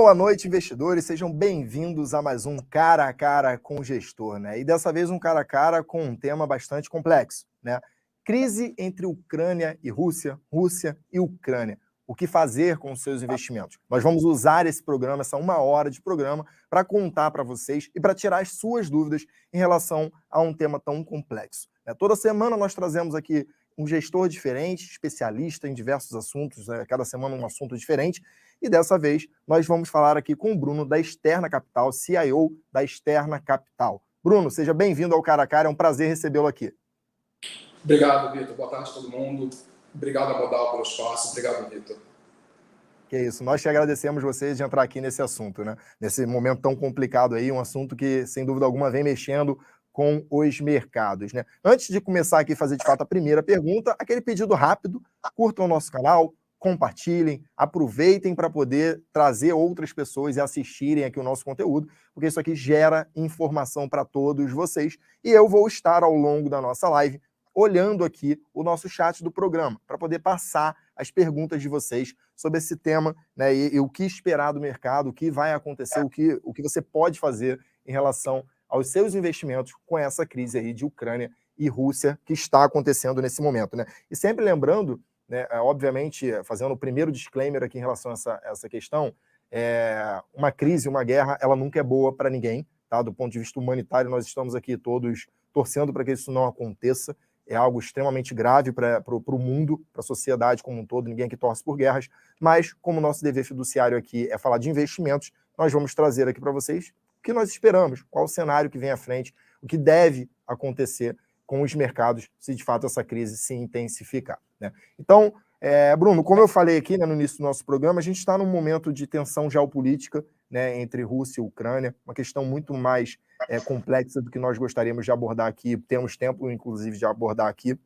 Boa noite, investidores. Sejam bem-vindos a mais um Cara a Cara com o Gestor, né? E dessa vez um cara a cara com um tema bastante complexo, né? Crise entre Ucrânia e Rússia, Rússia e Ucrânia. O que fazer com os seus investimentos? Nós vamos usar esse programa, essa 1 hora de programa, para contar para vocês e para tirar as suas dúvidas em relação a um tema tão complexo, né? Toda semana nós trazemos aqui um gestor diferente, especialista em diversos assuntos, né? Cada semana um assunto diferente. E dessa vez nós vamos falar aqui com o Bruno da Externa Capital, CIO da Externa Capital. Bruno, seja bem-vindo ao Cara a Cara, é um prazer recebê-lo aqui. Obrigado, Vitor. Boa tarde a todo mundo. Obrigado, Modal, pelo espaço. Obrigado, Vitor. Que isso, nós te agradecemos vocês de entrar aqui nesse assunto, né? Nesse momento tão complicado aí, um assunto que, sem dúvida alguma, vem mexendo com os mercados, né? Antes de começar aqui a fazer, de fato, a primeira pergunta, aquele pedido rápido, curtam o nosso canal, compartilhem, aproveitem para poder trazer outras pessoas e assistirem aqui o nosso conteúdo, porque isso aqui gera informação para todos vocês. E eu vou estar ao longo da nossa live olhando aqui o nosso chat do programa, para poder passar as perguntas de vocês sobre esse tema, né, e o que esperar do mercado, o que vai acontecer, o que você pode fazer em relação aos seus investimentos com essa crise aí de Ucrânia e Rússia que está acontecendo nesse momento, né? E sempre lembrando, né, obviamente, fazendo o primeiro disclaimer aqui em relação a essa questão, uma crise, uma guerra, ela nunca é boa para ninguém, tá? Do ponto de vista humanitário, nós estamos aqui todos torcendo para que isso não aconteça. É algo extremamente grave para o mundo, para a sociedade como um todo, ninguém aqui torce por guerras, mas como nosso dever fiduciário aqui é falar de investimentos, nós vamos trazer aqui para vocês o que nós esperamos, qual o cenário que vem à frente, o que deve acontecer com os mercados se de fato essa crise se intensificar, né? Então, Bruno, como eu falei aqui, né, no início do nosso programa, a gente está num momento de tensão geopolítica, né, entre Rússia e Ucrânia, uma questão muito mais complexa do que nós gostaríamos de abordar aqui, temos tempo, inclusive, de abordar aqui.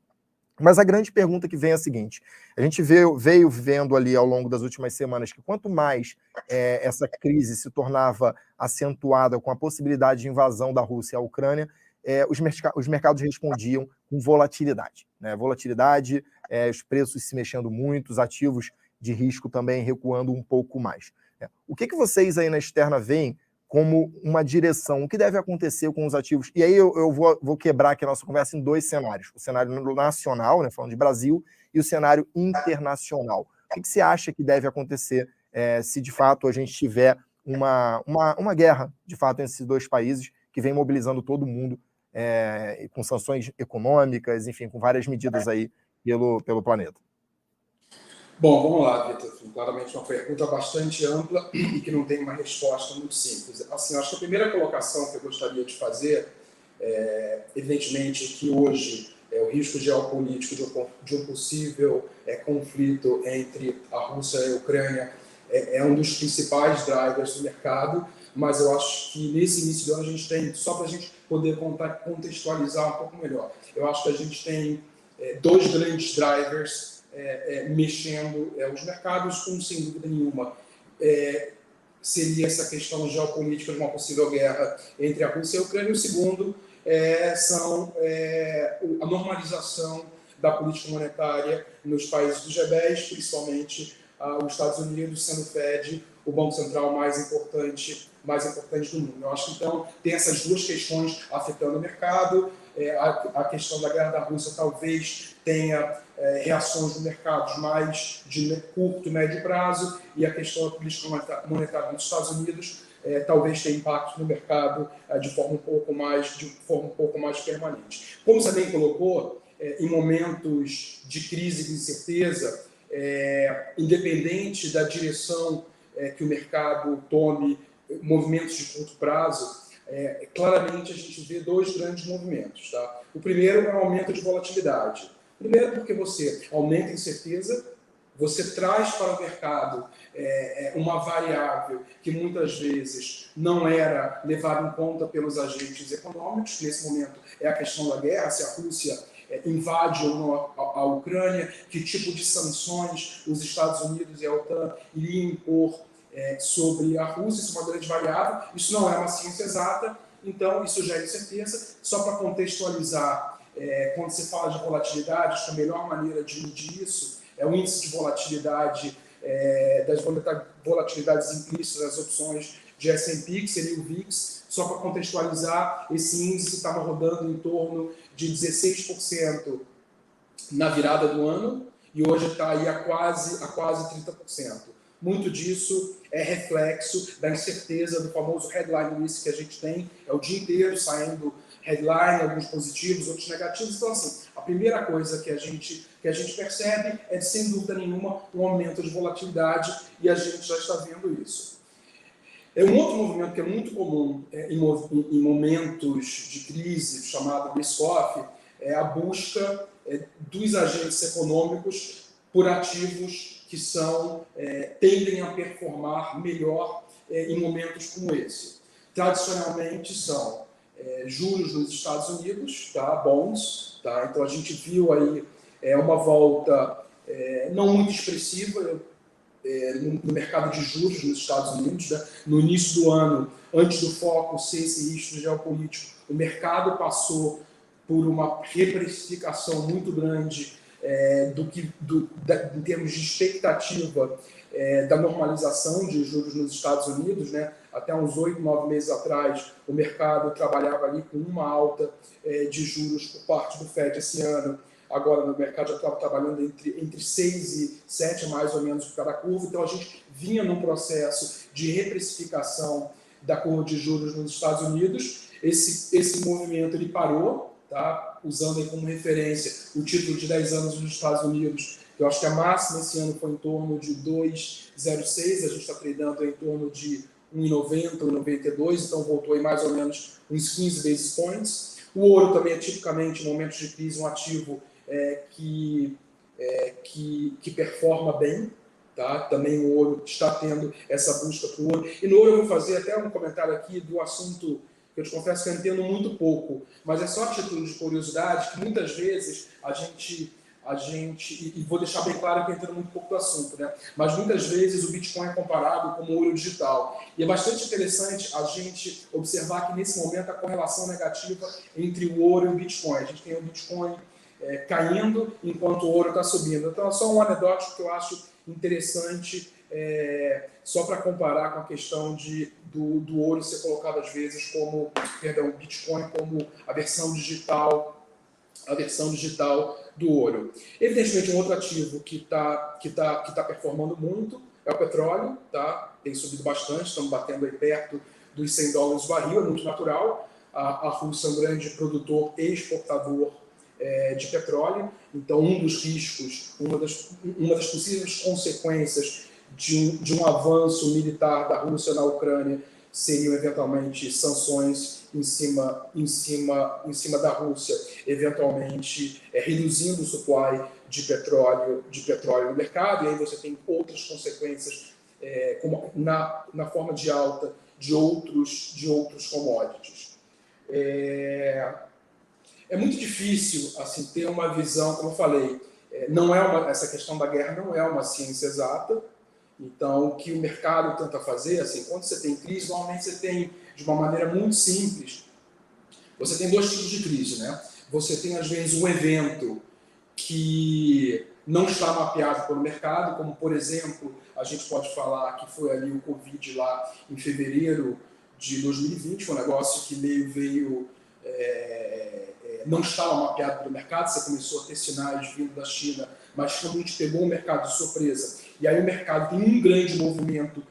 Mas a grande pergunta que vem é a seguinte: a gente veio vendo ali ao longo das últimas semanas que quanto mais essa crise se tornava acentuada com a possibilidade de invasão da Rússia à Ucrânia, os mercados respondiam com volatilidade, né? Volatilidade, os preços se mexendo muito, os ativos de risco também recuando um pouco mais. O que vocês aí na Externa veem como uma direção? O que deve acontecer com os ativos? E aí eu vou quebrar aqui a nossa conversa em dois cenários. O cenário nacional, né, falando de Brasil, e o cenário internacional. O que você acha que deve acontecer se de fato a gente tiver uma guerra, de fato, entre esses dois países, que vem mobilizando todo mundo, com sanções econômicas, enfim, com várias medidas aí pelo planeta? Bom, vamos lá, Vitor. Claramente uma pergunta bastante ampla e que não tem uma resposta muito simples. Assim, acho que a primeira colocação que eu gostaria de fazer evidentemente, que hoje o risco geopolítico de um possível conflito entre a Rússia e a Ucrânia é um dos principais drivers do mercado, mas eu acho que nesse início do ano a gente tem, só para a gente poder contextualizar um pouco melhor, eu acho que a gente tem dois grandes drivers mexendo os mercados. Sem dúvida nenhuma, seria essa questão geopolítica de uma possível guerra entre a Rússia e a Ucrânia. E o segundo são a normalização da política monetária nos países do G10, principalmente os Estados Unidos, sendo o Fed o banco central mais importante do mundo. Eu acho que, então, tem essas duas questões afetando o mercado. A questão da guerra da Rússia talvez tenha reações no mercado mais de curto e médio prazo, e a questão da política monetária dos Estados Unidos talvez tenha impacto no mercado de forma um pouco mais permanente. Como você bem colocou, em momentos de crise e de incerteza, independente da direção que o mercado tome, movimentos de curto prazo, claramente a gente vê dois grandes movimentos, tá? O primeiro é o aumento de volatilidade. Primeiro porque você aumenta a incerteza, você traz para o mercado uma variável que muitas vezes não era levada em conta pelos agentes econômicos. Nesse momento é a questão da guerra, se a Rússia invade ou não a Ucrânia, que tipo de sanções os Estados Unidos e a OTAN iriam impor sobre a Rússia. Isso é uma grande variável, isso não é uma ciência exata, então isso gera incerteza. Só para contextualizar, quando se fala de volatilidade, acho que a melhor maneira de medir isso é o índice de volatilidade das volatilidades implícitas das opções de S&P, que seria o VIX. Só para contextualizar, esse índice estava rodando em torno de 16% na virada do ano e hoje está aí a quase 30%. Muito disso é reflexo da incerteza do famoso headline risk que a gente tem, é o dia inteiro saindo headline, alguns positivos, outros negativos. Então, assim, a primeira coisa que a gente percebe é, sem dúvida nenhuma, um aumento de volatilidade e a gente já está vendo isso. Um outro movimento que é muito comum em momentos de crise, chamado risk-off, é a busca dos agentes econômicos por ativos que tendem a performar melhor em momentos como esse. Tradicionalmente são juros nos Estados Unidos, tá? Bonds, tá? Então a gente viu aí uma volta não muito expressiva no mercado de juros nos Estados Unidos, né? No início do ano, antes do foco ser esse risco geopolítico, o mercado passou por uma reprecificação muito grande em termos de expectativa da normalização de juros nos Estados Unidos, né? Até uns 8, 9 meses atrás, o mercado trabalhava ali com uma alta de juros por parte do FED esse ano. Agora, no mercado já estava trabalhando entre 6 e 7, mais ou menos, por cada curva. Então, a gente vinha num processo de reprecificação da curva de juros nos Estados Unidos. Esse movimento ele parou, tá? Usando aí como referência o título de 10 anos nos Estados Unidos, que eu acho que a máxima esse ano foi em torno de 2,06, a gente está tradando em torno de 1,90, 1,92, então voltou aí mais ou menos uns 15 basis points. O ouro também é tipicamente, em momentos de crise, um ativo que performa bem, tá? Também o ouro está tendo essa busca para o ouro. E no ouro eu vou fazer até um comentário aqui do assunto que eu te confesso que eu entendo muito pouco, mas é só a título de curiosidade que muitas vezes a gente, e vou deixar bem claro que eu entendo muito pouco do assunto, né? Mas muitas vezes o Bitcoin é comparado como ouro digital. E é bastante interessante a gente observar que nesse momento a correlação negativa entre o ouro e o Bitcoin. A gente tem o Bitcoin caindo enquanto o ouro está subindo. Então é só um anedótico que eu acho interessante, só para comparar com a questão do ouro ser colocado às vezes como, o Bitcoin como a versão digital do ouro. Evidentemente, um outro ativo que tá performando muito é o petróleo, tá? Tem subido bastante, estamos batendo aí perto dos $100 o barril, é muito natural. A Rússia é um grande produtor e exportador de petróleo, então um dos riscos, uma das possíveis consequências de um avanço militar da Rússia na Ucrânia seriam eventualmente sanções em cima da Rússia, eventualmente reduzindo o supply de petróleo no mercado, e aí você tem outras consequências como na forma de alta de outros commodities. É muito difícil assim, ter uma visão, como eu falei, essa questão da guerra não é uma ciência exata. Então, o que o mercado tenta fazer, assim, quando você tem crise, normalmente você tem, de uma maneira muito simples, você tem dois tipos de crise, né? Você tem, às vezes, um evento que não está mapeado pelo mercado, como, por exemplo, a gente pode falar que foi ali o Covid lá em fevereiro de 2020, foi um negócio que veio não estava mapeado pelo mercado, você começou a ter sinais vindo da China, mas realmente pegou o mercado de surpresa. E aí o mercado tem um grande movimento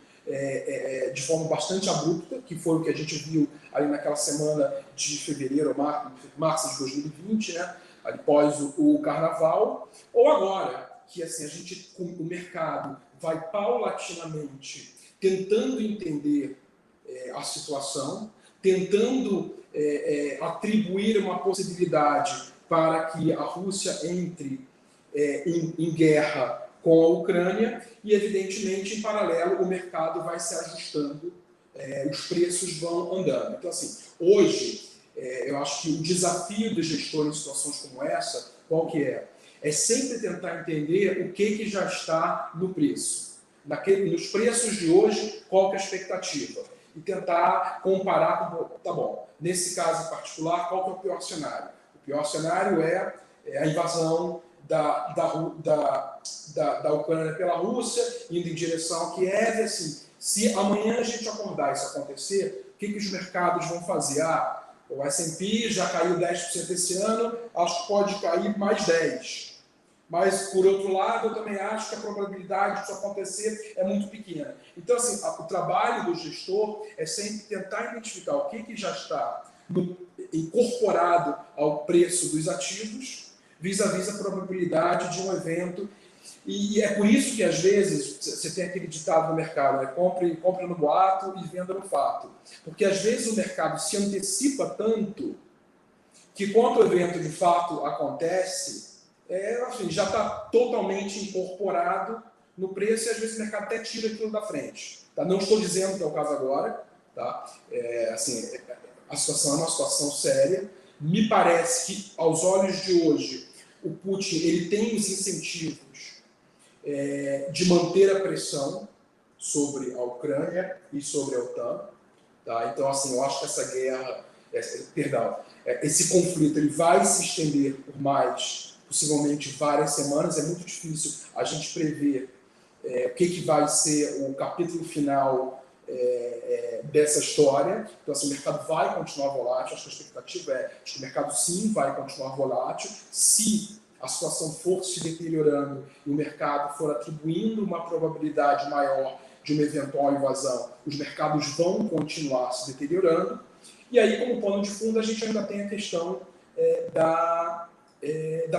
de forma bastante abrupta, que foi o que a gente viu ali naquela semana de fevereiro, março de 2020, né? Após o carnaval, ou agora, que assim, o mercado vai paulatinamente tentando entender a situação, tentando atribuir uma possibilidade para que a Rússia entre em guerra com a Ucrânia e, evidentemente, em paralelo, o mercado vai se ajustando, os preços vão andando. Então, assim, hoje, eu acho que o desafio do gestor em situações como essa, qual que é? É sempre tentar entender o que já está no preço. Nos preços de hoje, qual que é a expectativa? E tentar comparar com, tá bom, nesse caso em particular, qual que é o pior cenário? O pior cenário é a invasão da Ucrânia pela Rússia, indo em direção a Kiev, assim, se amanhã a gente acordar e isso acontecer, o que os mercados vão fazer? O S&P já caiu 10% esse ano, acho que pode cair mais 10%. Mas, por outro lado, eu também acho que a probabilidade disso acontecer é muito pequena. Então, assim, o trabalho do gestor é sempre tentar identificar o que já está incorporado ao preço dos ativos, vis-à-vis a probabilidade de um evento. E é por isso que, às vezes, você tem aquele ditado no mercado, né? Compre no boato e venda no fato. Porque, às vezes, o mercado se antecipa tanto que, quando o evento de fato acontece, assim, já está totalmente incorporado no preço e, às vezes, o mercado até tira aquilo da frente. Tá? Não estou dizendo que é o caso agora. Tá? Assim, a situação é uma situação séria. Me parece que, aos olhos de hoje, o Putin ele tem os incentivos de manter a pressão sobre a Ucrânia e sobre a OTAN. Tá? Então, assim, eu acho que essa guerra, esse conflito ele vai se estender por mais, possivelmente, várias semanas. É muito difícil a gente prever o que vai ser o capítulo final dessa história. Então, assim, o mercado vai continuar volátil. Acho que a expectativa é que o mercado, sim, vai continuar volátil. Se a situação for se deteriorando e o mercado for atribuindo uma probabilidade maior de uma eventual invasão, os mercados vão continuar se deteriorando. E aí, como pano de fundo, a gente ainda tem a questão da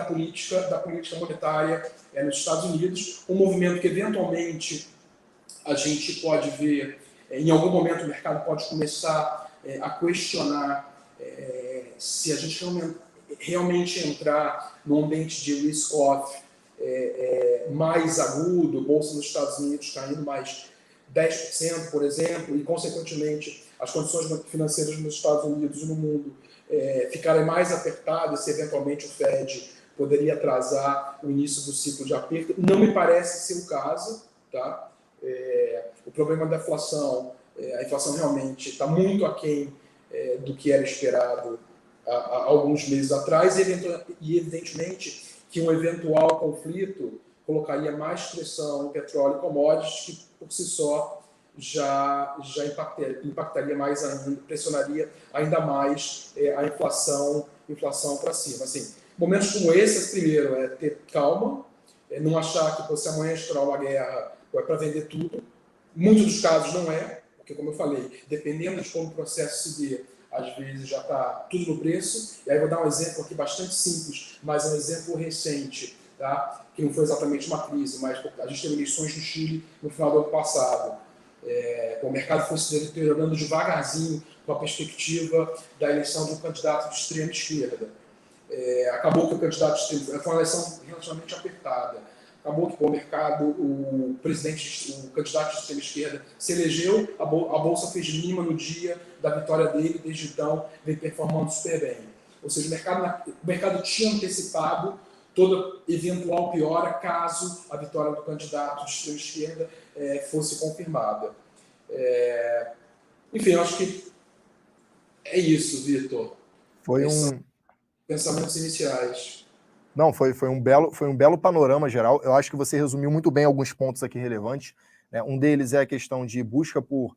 política monetária nos Estados Unidos, um movimento que, eventualmente, a gente pode ver, em algum momento o mercado pode começar a questionar se a gente realmente entrar num ambiente de risk-off mais agudo, bolsa nos Estados Unidos caindo mais 10%, por exemplo, e, consequentemente, as condições financeiras nos Estados Unidos e no mundo ficarem mais apertadas, se eventualmente o Fed poderia atrasar o início do ciclo de aperto. Não me parece ser o caso. Tá? O problema da inflação, a inflação realmente está muito aquém do que era esperado há alguns meses atrás, e evidentemente que um eventual conflito colocaria mais pressão em petróleo e commodities, que por si só já impactaria mais ainda, pressionaria ainda mais a inflação para cima. Assim, momentos como esse, primeiro, é ter calma, não achar que você amanhã estourar uma guerra é para vender tudo. Em muitos dos casos não é, porque, como eu falei, dependendo de como o processo se dê, às vezes já está tudo no preço. E aí vou dar um exemplo aqui bastante simples, mas é um exemplo recente, tá? Que não foi exatamente uma crise, mas a gente teve eleições no Chile no final do ano passado. O mercado foi se deteriorando devagarzinho com a perspectiva da eleição de um candidato de extrema esquerda. Acabou que o candidato de extrema foi uma eleição relativamente apertada. Acabou que o mercado, o candidato de extrema esquerda se elegeu, a bolsa fez mínima no dia da vitória dele, desde então vem performando super bem. Ou seja, o mercado tinha antecipado toda eventual piora caso a vitória do candidato de extrema esquerda fosse confirmada. Enfim, eu acho que é isso, Vitor. Pensamentos iniciais. Não, foi um belo panorama geral. Eu acho que você resumiu muito bem alguns pontos aqui relevantes. Né? Um deles é a questão de busca por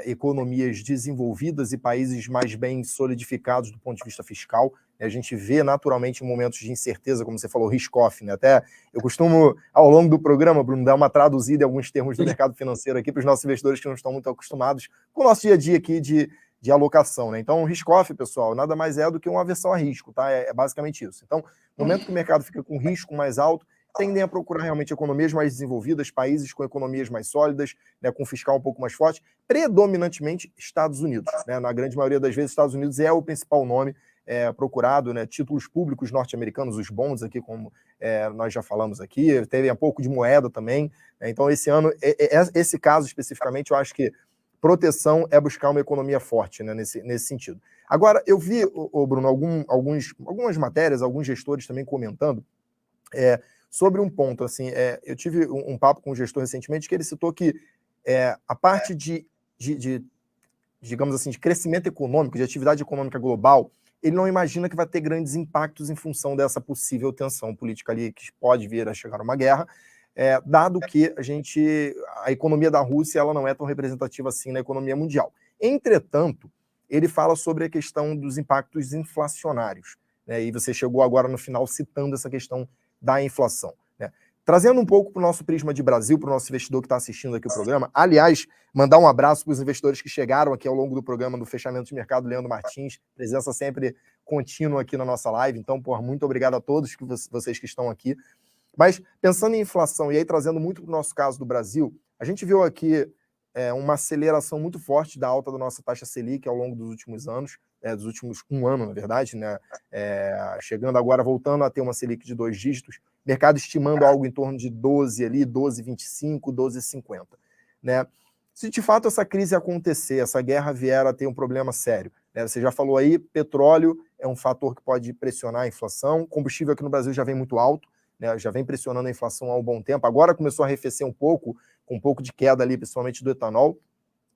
economias desenvolvidas e países mais bem solidificados do ponto de vista fiscal. A gente vê naturalmente em momentos de incerteza, como você falou, risk-off. Né? Até eu costumo, ao longo do programa, Bruno, dar uma traduzida em alguns termos do mercado financeiro aqui para os nossos investidores que não estão muito acostumados com o nosso dia a dia aqui de alocação. Né? Então, o risk-off, pessoal, nada mais é do que uma aversão a risco. Tá? É basicamente isso. Então, no momento que o mercado fica com risco mais alto, tendem a procurar realmente economias mais desenvolvidas, países com economias mais sólidas, né, com fiscal um pouco mais forte, predominantemente Estados Unidos. Né? Na grande maioria das vezes, Estados Unidos é o principal nome procurado, né? Títulos públicos norte-americanos, os bonds aqui, como nós já falamos aqui, teve um pouco de moeda também. Né? Então, esse ano, esse caso especificamente, eu acho que proteção é buscar uma economia forte, né, nesse sentido. Agora, eu vi, Bruno, algumas matérias, alguns gestores também comentando sobre um ponto. Assim, eu tive um papo com um gestor recentemente que ele citou que a parte digamos assim, de crescimento econômico, de atividade econômica global, ele não imagina que vai ter grandes impactos em função dessa possível tensão política ali, que pode vir a chegar a uma guerra, dado que a economia da Rússia ela não é tão representativa assim na economia mundial. Entretanto, ele fala sobre a questão dos impactos inflacionários, né? E você chegou agora no final citando essa questão da inflação, né? Trazendo um pouco para o nosso prisma de Brasil, para o nosso investidor que está assistindo aqui o programa, aliás, mandar um abraço para os investidores que chegaram aqui ao longo do programa do Fechamento de Mercado, Leandro Martins, presença sempre contínua aqui na nossa live, então, muito obrigado a todos vocês que estão aqui. Mas pensando em inflação, e aí trazendo muito para o nosso caso do Brasil, a gente viu aqui uma aceleração muito forte da alta da nossa taxa Selic ao longo dos últimos anos, dos últimos um ano, na verdade, né? Chegando agora, voltando a ter uma Selic de 2 dígitos, mercado estimando algo em torno de 12 ali, 12,25, 12,50, né? Se de fato essa crise acontecer, essa guerra vier a ter um problema sério, né? Você já falou aí, petróleo é um fator que pode pressionar a inflação, combustível aqui no Brasil já vem muito alto, né? Já vem pressionando a inflação há um bom tempo, agora começou a arrefecer um pouco, com um pouco de queda ali, principalmente do etanol,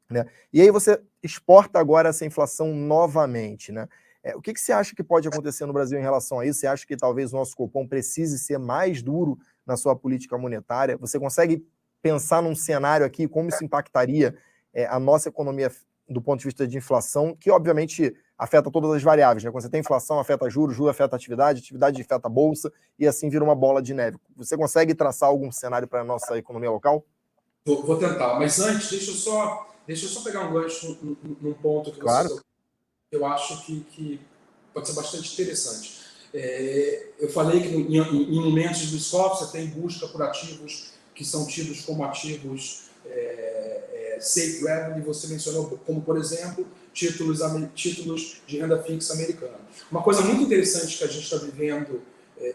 né? E aí você exporta agora essa inflação novamente, né? O que você acha que pode acontecer no Brasil em relação a isso? Você acha que talvez o nosso Copom precise ser mais duro na sua política monetária? Você consegue pensar num cenário aqui, como isso impactaria a nossa economia do ponto de vista de inflação, que obviamente afeta todas as variáveis, né? Quando você tem inflação, afeta juros, juros afeta atividade afeta a bolsa, e assim vira uma bola de neve. Você consegue traçar algum cenário para a nossa economia local? Vou tentar, mas antes, deixa eu só pegar um gancho num ponto que claro. você tocou, que eu acho que pode ser bastante interessante. Eu falei que em momentos do swap você tem busca por ativos que são tidos como ativos safe haven, e você mencionou como, por exemplo, títulos de renda fixa americana. Uma coisa muito interessante que a gente está vivendo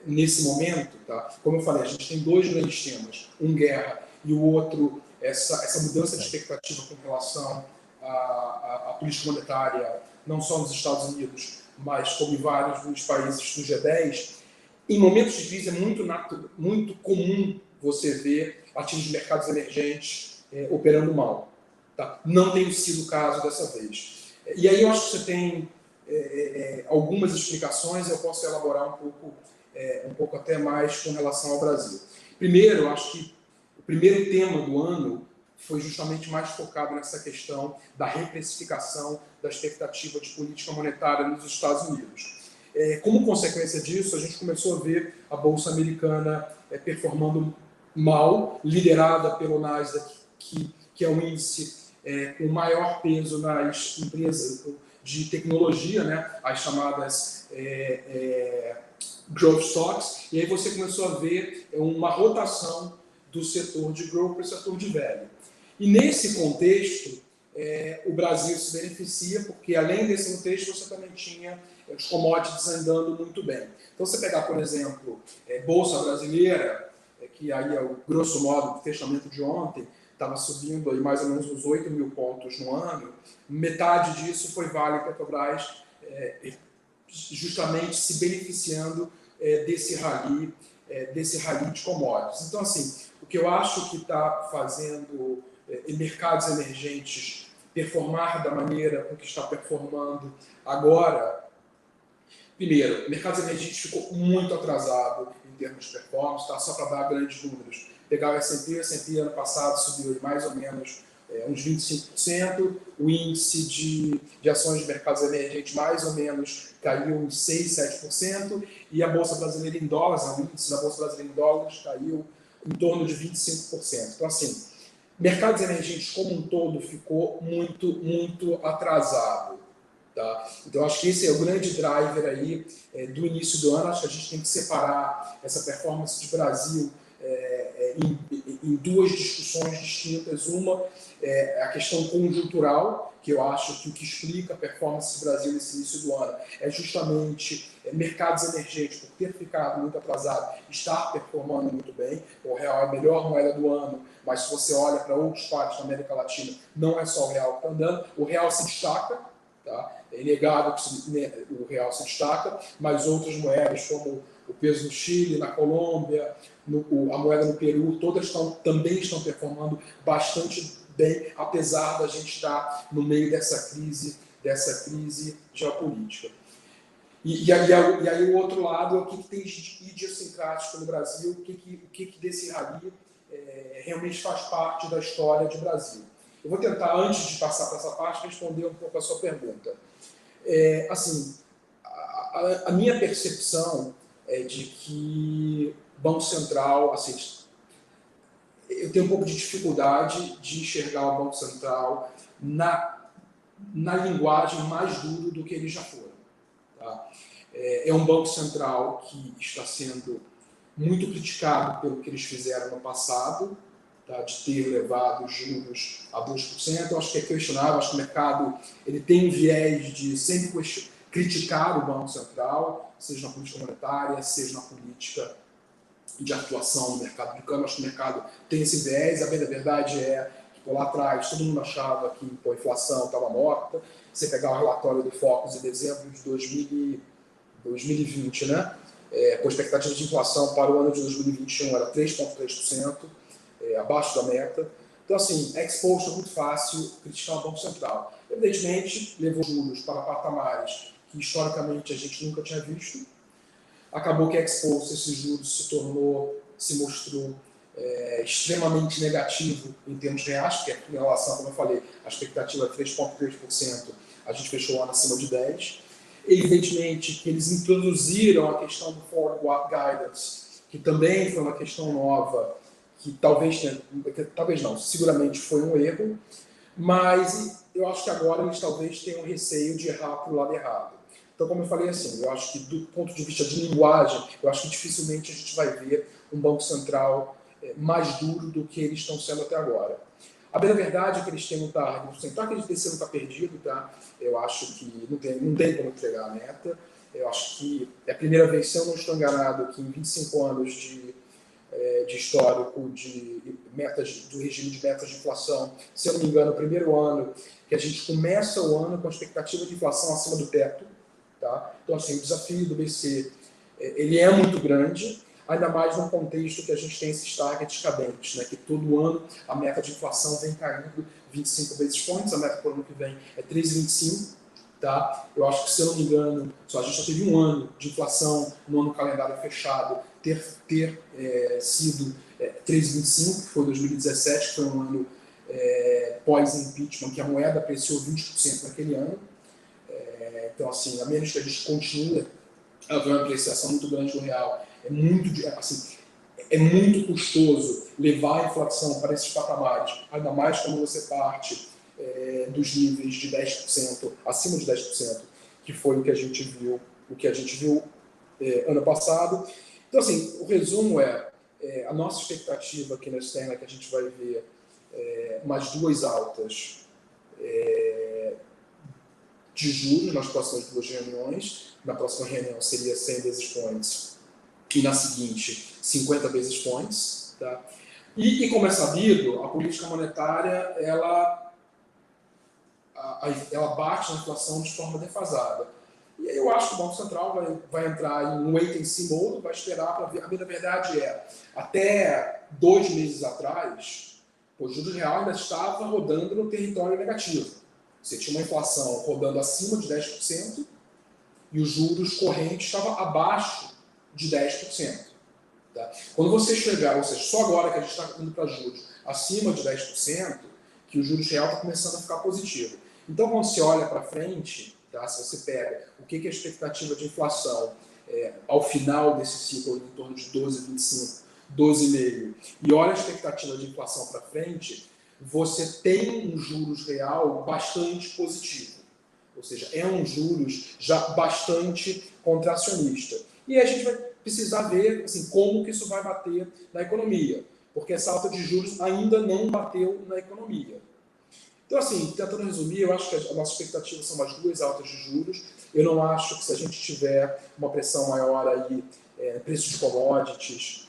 nesse momento, tá? Como eu falei, a gente tem 2 grandes temas, guerra, e o outro, essa mudança de expectativa com relação à política monetária, não só nos Estados Unidos, mas como em vários dos países do G10. Em momentos de crise é muito comum você ver ativos de mercados emergentes operando mal. Tá? Não tem sido o caso dessa vez. E aí eu acho que você tem algumas explicações, eu posso elaborar um pouco até mais com relação ao Brasil. Primeiro, eu acho que o primeiro tema do ano foi justamente mais focado nessa questão da reprecificação da expectativa de política monetária nos Estados Unidos. Como consequência disso, a gente começou a ver a Bolsa Americana performando mal, liderada pelo Nasdaq, que é um índice com maior peso nas empresas de tecnologia, né, as chamadas growth stocks, e aí você começou a ver uma rotação do setor de growth para o setor de value. E nesse contexto, o Brasil se beneficia, porque além desse contexto, você também tinha os commodities andando muito bem. Então, você pegar, por exemplo, Bolsa Brasileira, que aí é o grosso modo do fechamento de ontem, estava subindo aí mais ou menos uns 8 mil pontos no ano, metade disso foi Vale e Petrobras, justamente se beneficiando desse rally de commodities. Então, assim, o que eu acho que está fazendo mercados emergentes performar da maneira com que está performando agora, primeiro, mercados emergentes ficou muito atrasado em termos de performance, tá? Só para dar grandes números. Pegar o S&P ano passado subiu mais ou menos uns 25%, o índice de ações de mercados emergentes mais ou menos caiu uns 6%, 7%, e a Bolsa Brasileira em dólares, o índice da Bolsa Brasileira em dólares caiu em torno de 25%. Então, assim, mercados emergentes como um todo ficou muito atrasado. Tá? Então, acho que esse é o grande driver aí do início do ano. Acho que a gente tem que separar essa performance de Brasil em 2 discussões distintas. Uma é a questão conjuntural, que eu acho que o que explica a performance do Brasil nesse início do ano é justamente mercados emergentes, por ter ficado muito atrasado, estar performando muito bem. O real é a melhor moeda do ano, mas se você olha para outros países da América Latina, não é só o real que está andando. O real se destaca, tá? É inegável que o real se destaca, mas outras moedas, como o peso no Chile, na Colômbia, a moeda no Peru, todas também estão performando bastante bem, apesar da gente estar no meio dessa crise geopolítica. E aí o outro lado é o que tem de idiosincrático no Brasil, o que desse rally realmente faz parte da história de Brasil. Eu vou tentar, antes de passar para essa parte, responder um pouco a sua pergunta. Assim, a minha percepção é de que Banco Central, assim, eu tenho um pouco de dificuldade de enxergar o Banco Central na linguagem mais dura do que eles já foram. Tá? É um Banco Central que está sendo muito criticado pelo que eles fizeram no passado, tá? De ter levado os juros a 2%. Eu acho que é questionável, acho que o mercado ele tem um viés de sempre criticar o Banco Central, seja na política monetária, seja na política de atuação no mercado de câmbio. Acho que o mercado tem esse viés. A verdade é que lá atrás todo mundo achava que a inflação estava morta. Você pegar o relatório do Focus em dezembro de 2020, né? Com a expectativa de inflação para o ano de 2021 era 3,3%, abaixo da meta. Então, assim, é exposto muito fácil criticar o Banco Central. Evidentemente, levou juros para patamares que historicamente a gente nunca tinha visto. Acabou que a exposto esses juros se mostrou extremamente negativo em termos reais, porque em relação, como eu falei, a expectativa é 3,3%, a gente fechou o ano acima de 10%. Evidentemente que eles introduziram a questão do Forward Guidance, que também foi uma questão nova, que talvez não, seguramente foi um erro, mas eu acho que agora eles talvez tenham receio de errar para o lado errado. Então, como eu falei assim, eu acho que do ponto de vista de linguagem, eu acho que dificilmente a gente vai ver um Banco Central mais duro do que eles estão sendo até agora. A bem verdade é que eles têm um target, o target desse ano está perdido, tá? Eu acho que não tem como entregar a meta. Eu acho que é a primeira vez, se eu não estou enganado, que em 25 anos de histórico de metas, do regime de metas de inflação, se eu não me engano, o primeiro ano que a gente começa o ano com a expectativa de inflação acima do teto. Tá? Então, assim, o desafio do BC ele é muito grande, ainda mais num contexto que a gente tem esses targets cadentes, né? Que todo ano a meta de inflação vem caindo 25 basis points, a meta por ano que vem é 3,25. Tá? Eu acho que, se eu não me engano, a gente só teve um ano de inflação no ano calendário fechado ter sido 3,25, que foi 2017, que foi um ano pós-impeachment, que a moeda apreciou 20% naquele ano. Então, assim, a menos que a gente continue a ver uma apreciação muito grande do real, é muito custoso levar a inflação para esses patamares, ainda mais quando você parte dos níveis de 10%, acima de 10%, que foi o que a gente viu, ano passado. Então, assim, o resumo a nossa expectativa aqui na externa é que a gente vai ver mais duas altas de juros nas próximas duas reuniões. Na próxima reunião seria 100 basis points e na seguinte 50 basis points. Tá? E como é sabido, a política monetária ela bate na inflação de forma defasada. E aí eu acho que o Banco Central vai entrar em um wait-and-see mode, vai esperar para ver. A minha verdade até 2 meses atrás, o juros real ainda estava rodando no território negativo. Você tinha uma inflação rodando acima de 10% e os juros correntes estavam abaixo de 10%. Tá? Quando você chegar, ou seja, só agora que a gente está indo para juros acima de 10%, que o juros real está começando a ficar positivo. Então, quando você olha para frente, tá? Se você pega o que é a expectativa de inflação ao final desse ciclo, em torno de 12,25, 12,5, e olha a expectativa de inflação para frente, você tem um juros real bastante positivo. Ou seja, é um juros já bastante contracionista. E a gente vai precisar ver assim, como que isso vai bater na economia, porque essa alta de juros ainda não bateu na economia. Então, assim, tentando resumir, eu acho que a nossa expectativa são mais duas altas de juros. Eu não acho que, se a gente tiver uma pressão maior aí, preço de commodities,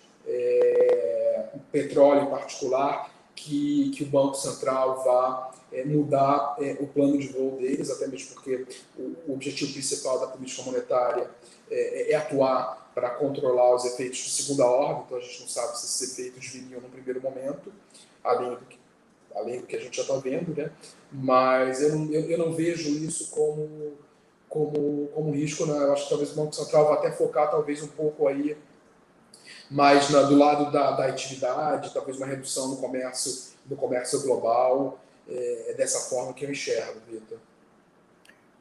petróleo em particular, que o Banco Central vá mudar o plano de voo deles, até mesmo porque o objetivo principal da política monetária é atuar para controlar os efeitos de segunda ordem. Então a gente não sabe se esses efeitos viriam no primeiro momento, além do que a gente já está vendo, né? Mas eu não vejo isso como risco, né? Eu acho que talvez o Banco Central vá até focar talvez um pouco aí mais do lado da atividade, talvez uma redução no comércio global. É dessa forma que eu enxergo, Vitor.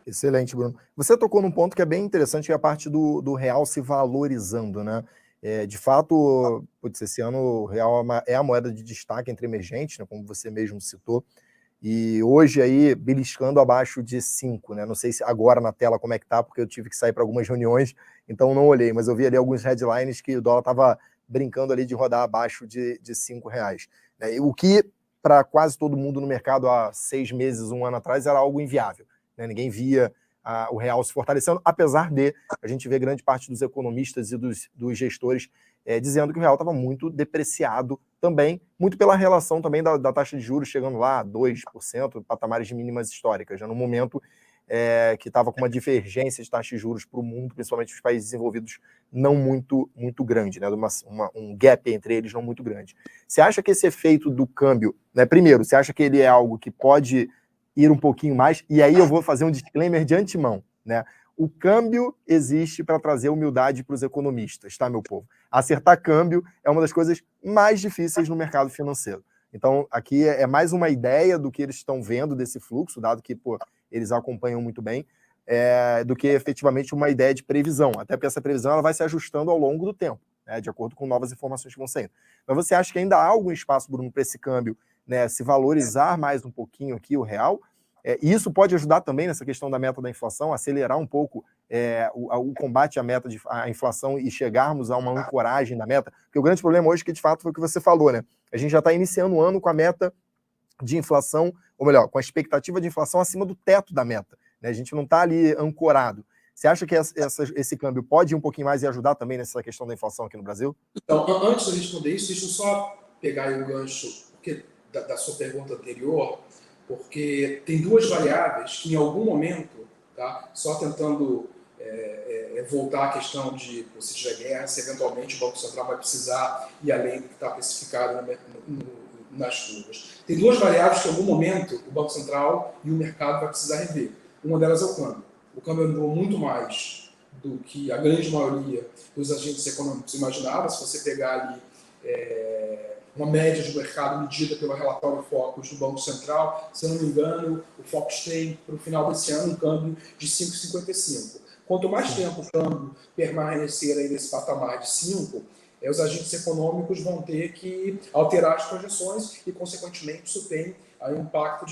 Excelente, Bruno. Você tocou num ponto que é bem interessante, que é a parte do real se valorizando, né? De fato, putz, esse ano o real é a moeda de destaque entre emergentes, né, como você mesmo citou, e hoje aí beliscando abaixo de 5, né? Não sei se agora na tela como é que tá, porque eu tive que sair para algumas reuniões, então não olhei, mas eu vi ali alguns headlines que o dólar estava brincando ali de rodar abaixo de R$ 5, né? O que para quase todo mundo no mercado há 6 meses, um ano atrás, era algo inviável, né? Ninguém via o real se fortalecendo, apesar de a gente ver grande parte dos economistas e dos gestores dizendo que o real estava muito depreciado também, muito pela relação também da taxa de juros chegando lá a 2%, patamares de mínimas históricas, já no momento que estava com uma divergência de taxa de juros para o mundo, principalmente os países desenvolvidos, não muito grande, né? Um gap entre eles não muito grande. Você acha que esse efeito do câmbio, né, primeiro, você acha que ele é algo que pode ir um pouquinho mais, e aí eu vou fazer um disclaimer de antemão, né? O câmbio existe para trazer humildade para os economistas, tá, meu povo? Acertar câmbio é uma das coisas mais difíceis no mercado financeiro. Então, aqui é mais uma ideia do que eles estão vendo desse fluxo, dado que eles acompanham muito bem, do que efetivamente uma ideia de previsão. Até porque essa previsão ela vai se ajustando ao longo do tempo, né, de acordo com novas informações que vão saindo. Mas você acha que ainda há algum espaço, Bruno, para esse câmbio, né, se valorizar mais um pouquinho aqui o real? E isso pode ajudar também nessa questão da meta da inflação, acelerar um pouco o combate à inflação e chegarmos a uma ancoragem da meta, porque o grande problema hoje, que de fato foi o que você falou, né? A gente já está iniciando o ano com a meta de inflação, ou melhor, com a expectativa de inflação acima do teto da meta, né? A gente não está ali ancorado. Você acha que esse câmbio pode ir um pouquinho mais e ajudar também nessa questão da inflação aqui no Brasil? Então, antes de responder isso, deixa eu só pegar aí o gancho da sua pergunta anterior, porque tem duas variáveis que em algum momento, tá, só tentando voltar à questão de se tiver guerra, se eventualmente o Banco Central vai precisar ir além do que está especificado nas curvas. Tem duas variáveis que em algum momento o Banco Central e o mercado vai precisar rever. Uma delas é o câmbio. O câmbio andou muito mais do que a grande maioria dos agentes econômicos imaginava. Se você pegar ali uma média de mercado medida pelo relatório Focus do Banco Central, se eu não me engano, o Focus tem para o final desse ano um câmbio de 5,55. Quanto mais tempo o câmbio permanecer aí nesse patamar de 5, os agentes econômicos vão ter que alterar as projeções e, consequentemente, isso tem aí um impacto,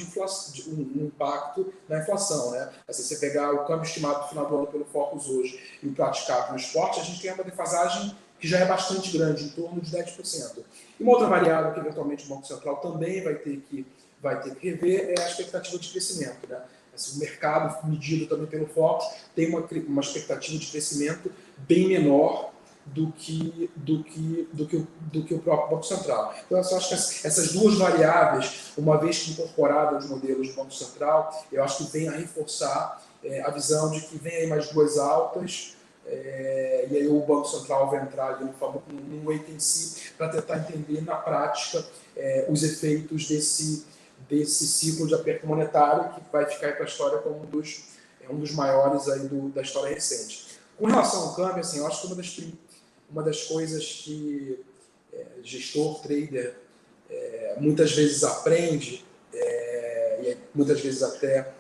um impacto na inflação, né? Se você pegar o câmbio estimado no final do ano pelo Focus hoje e o praticado no esporte, a gente tem uma defasagem que já é bastante grande, em torno de 10%. E uma outra variável que, eventualmente, o Banco Central também vai ter que rever é a expectativa de crescimento, né? O mercado, medido também pelo Focus, tem uma expectativa de crescimento bem menor do que o próprio Banco Central. Então, eu acho que essas duas variáveis, uma vez que incorporadas nos modelos do Banco Central, eu acho que vem a reforçar a visão de que vem aí mais duas altas, e aí o Banco Central vai entrar ali no wait and see para tentar entender na prática os efeitos desse ciclo de aperto monetário que vai ficar para a história como um dos maiores aí da história recente. Com relação ao câmbio, assim, eu acho que uma das coisas que gestor, trader, muitas vezes aprende, e muitas vezes até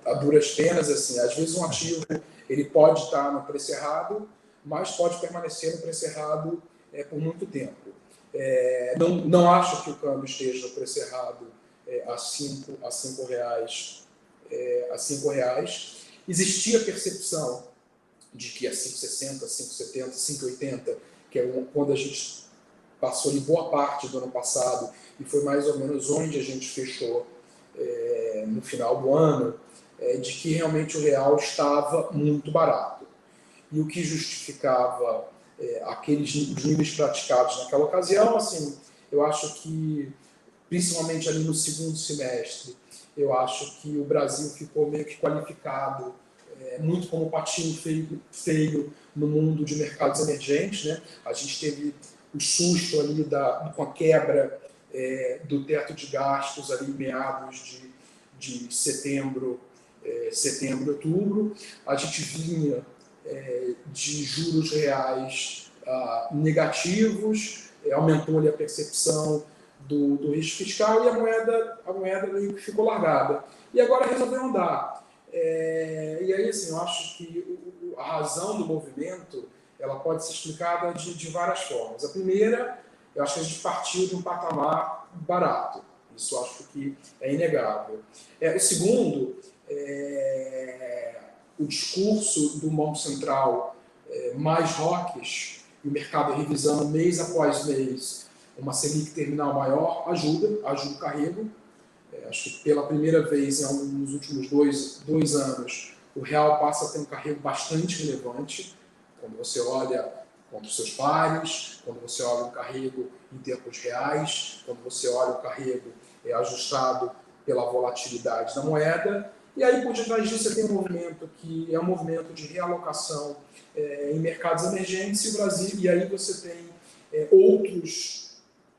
a duras penas, assim, às vezes um ativo ele pode estar no preço errado, mas pode permanecer no preço errado por muito tempo. Não acho que o câmbio esteja no preço errado a cinco reais. Existia a percepção de que a 5,60, 5,70, 5,80, que é quando a gente passou em boa parte do ano passado, e foi mais ou menos onde a gente fechou no final do ano, de que realmente o real estava muito barato. E o que justificava aqueles níveis praticados naquela ocasião, assim, eu acho que, principalmente ali no segundo semestre, eu acho que o Brasil ficou meio que qualificado muito como patinho feio no mundo de mercados emergentes, né? A gente teve o susto ali com a quebra do teto de gastos ali em meados de setembro setembro e outubro. A gente vinha de juros reais negativos, aumentou ali a percepção do risco fiscal e a moeda meio que ficou largada. E agora resolveu andar. E aí, assim, eu acho que a razão do movimento ela pode ser explicada de várias formas. A primeira, eu acho que a gente partiu de um patamar barato. Isso eu acho que é inegável. O segundo, o discurso do Banco Central mais hawkish, e o mercado revisando mês após mês uma Selic terminal maior, ajuda o carrego. Acho que pela primeira vez nos últimos dois anos, o real passa a ter um carrego bastante relevante. Quando você olha contra os seus pares, quando você olha o carrego em termos reais, quando você olha o carrego ajustado pela volatilidade da moeda. E aí, por detrás disso, você tem um movimento que é um movimento de realocação em mercados emergentes e o Brasil, e aí você tem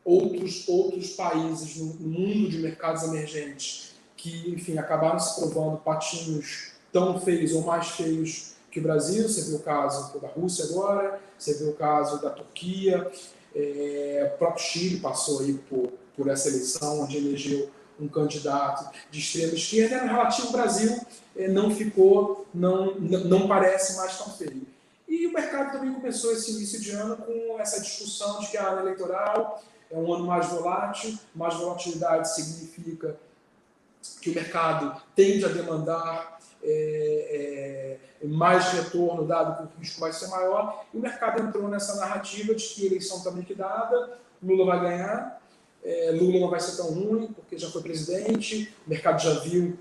outros países no mundo de mercados emergentes que, enfim, acabaram se provando patinhos tão feios ou mais feios que o Brasil. Você viu o caso da Rússia agora, você viu o caso da Turquia, o próprio Chile passou aí por essa eleição, onde elegeu um candidato de extrema esquerda, no relativo ao Brasil não parece mais tão feio. E o mercado também começou esse início de ano com essa discussão de que a ano eleitoral é um ano mais volátil, mais volatilidade significa que o mercado tende a demandar mais retorno, dado que o risco vai ser maior, e o mercado entrou nessa narrativa de que a eleição está liquidada, Lula vai ganhar, Lula não vai ser tão ruim, porque já foi presidente, o mercado já viu